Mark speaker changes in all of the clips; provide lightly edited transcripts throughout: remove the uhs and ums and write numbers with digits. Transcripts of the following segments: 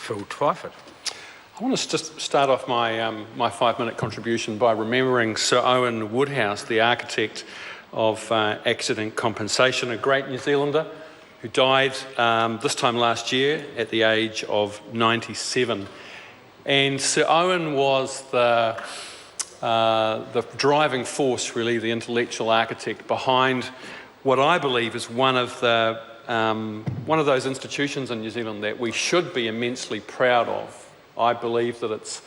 Speaker 1: Phil Twyford.
Speaker 2: I want to just start off my 5-minute contribution by remembering Sir Owen Woodhouse, the architect of accident compensation, a great New Zealander who died this time last year at the age of 97. And Sir Owen was the driving force, really, the intellectual architect behind what I believe is one of those institutions in New Zealand that we should be immensely proud of. I believe that it's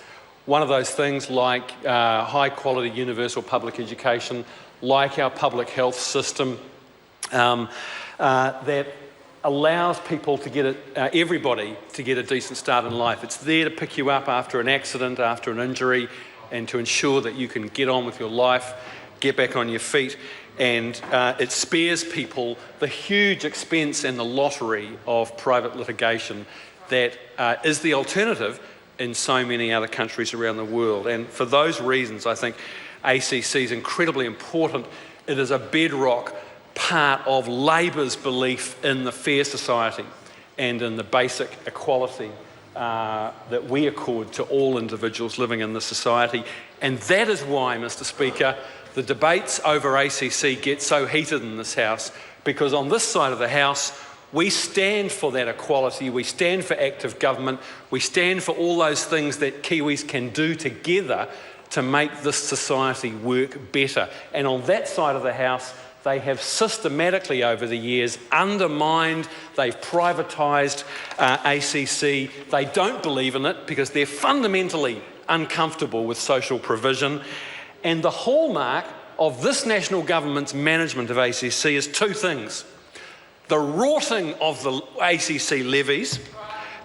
Speaker 2: one of those things like high quality universal public education, like our public health system, that allows people to get everybody to get a decent start in life. It's there to pick you up after an accident, after an injury, and to ensure that you can get on with your life, get back on your feet. And it spares people the huge expense and the lottery of private litigation that is the alternative in so many other countries around the world. And for those reasons, I think ACC is incredibly important. It is a bedrock part of Labour's belief in the fair society and in the basic equality that we accord to all individuals living in this society. And that is why, Mr. Speaker, the debates over ACC get so heated in this House, because on this side of the House, we stand for that equality, we stand for active government, we stand for all those things that Kiwis can do together to make this society work better. And on that side of the House, they have systematically over the years undermined, they've privatised ACC. They don't believe in it because they're fundamentally uncomfortable with social provision. And the hallmark of this national government's management of ACC is two things. The rorting of the ACC levies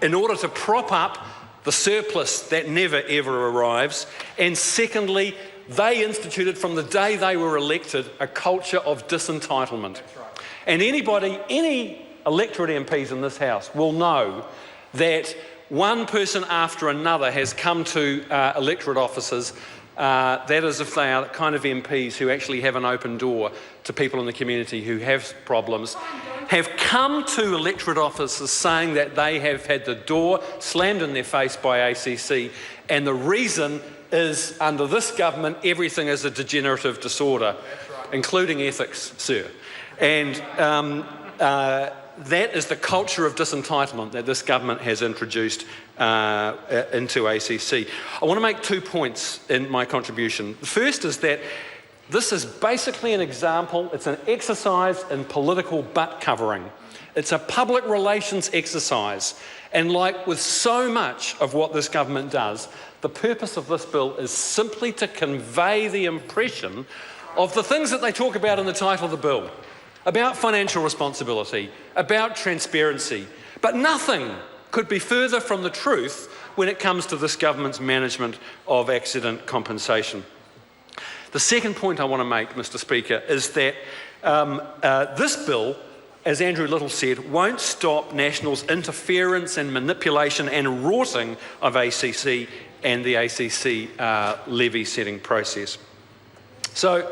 Speaker 2: in order to prop up the surplus that never ever arrives. And secondly, they instituted from the day they were elected a culture of disentitlement. And any electorate MPs in this House will know that one person after another has come to electorate offices, that is if they are the kind of MPs who actually have an open door to people in the community who have problems, have come to electorate offices saying that they have had the door slammed in their face by ACC, and the reason is, under this government, everything is a degenerative disorder, including ethics, sir. And that is the culture of disentitlement that this government has introduced into ACC. I want to make 2 points in my contribution. The first is that this is basically an example, it's an exercise in political butt covering. It's a public relations exercise. And like with so much of what this government does, the purpose of this bill is simply to convey the impression of the things that they talk about in the title of the bill, about financial responsibility, about transparency. But nothing could be further from the truth when it comes to this government's management of accident compensation. The second point I want to make, Mr. Speaker, is that this bill, as Andrew Little said, won't stop Nationals' interference and manipulation and rorting of ACC and the ACC levy setting process. So,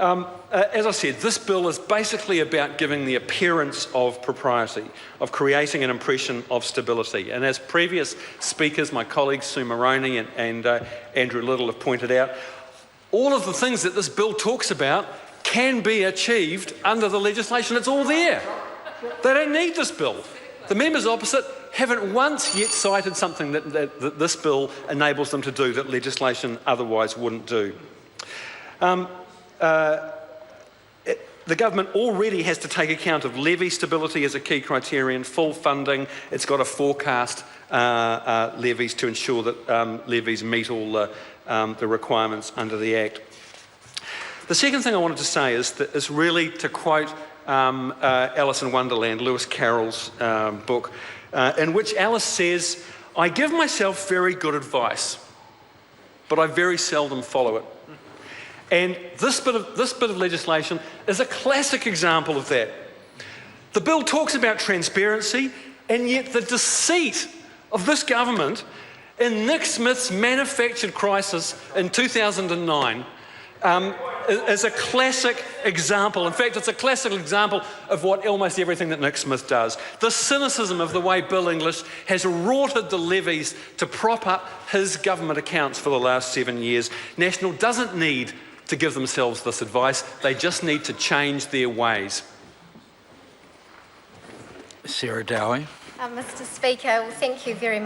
Speaker 2: as I said, this bill is basically about giving the appearance of propriety, of creating an impression of stability. And as previous speakers, my colleagues Sue Moroney and Andrew Little have pointed out, all of the things that this bill talks about can be achieved under the legislation. It's all there. They don't need this bill. The members opposite haven't once yet cited something that this bill enables them to do that legislation otherwise wouldn't do. The government already has to take account of levy stability as a key criterion, full funding. It's got to forecast levies to ensure that levies meet all the requirements under the Act. The second thing I wanted to say is really to quote Alice in Wonderland, Lewis Carroll's book, in which Alice says, "I give myself very good advice, but I very seldom follow it." And this bit of legislation is a classic example of that. The bill talks about transparency, and yet the deceit of this government in Nick Smith's manufactured crisis in 2009 is a classic example. In fact, it's a classic example of what almost everything that Nick Smith does. The cynicism of the way Bill English has rorted the levies to prop up his government accounts for the last 7 years. National doesn't need to give themselves this advice. They just need to change their ways.
Speaker 1: Sarah Dowie.
Speaker 3: Mr. Speaker, well, thank you very much.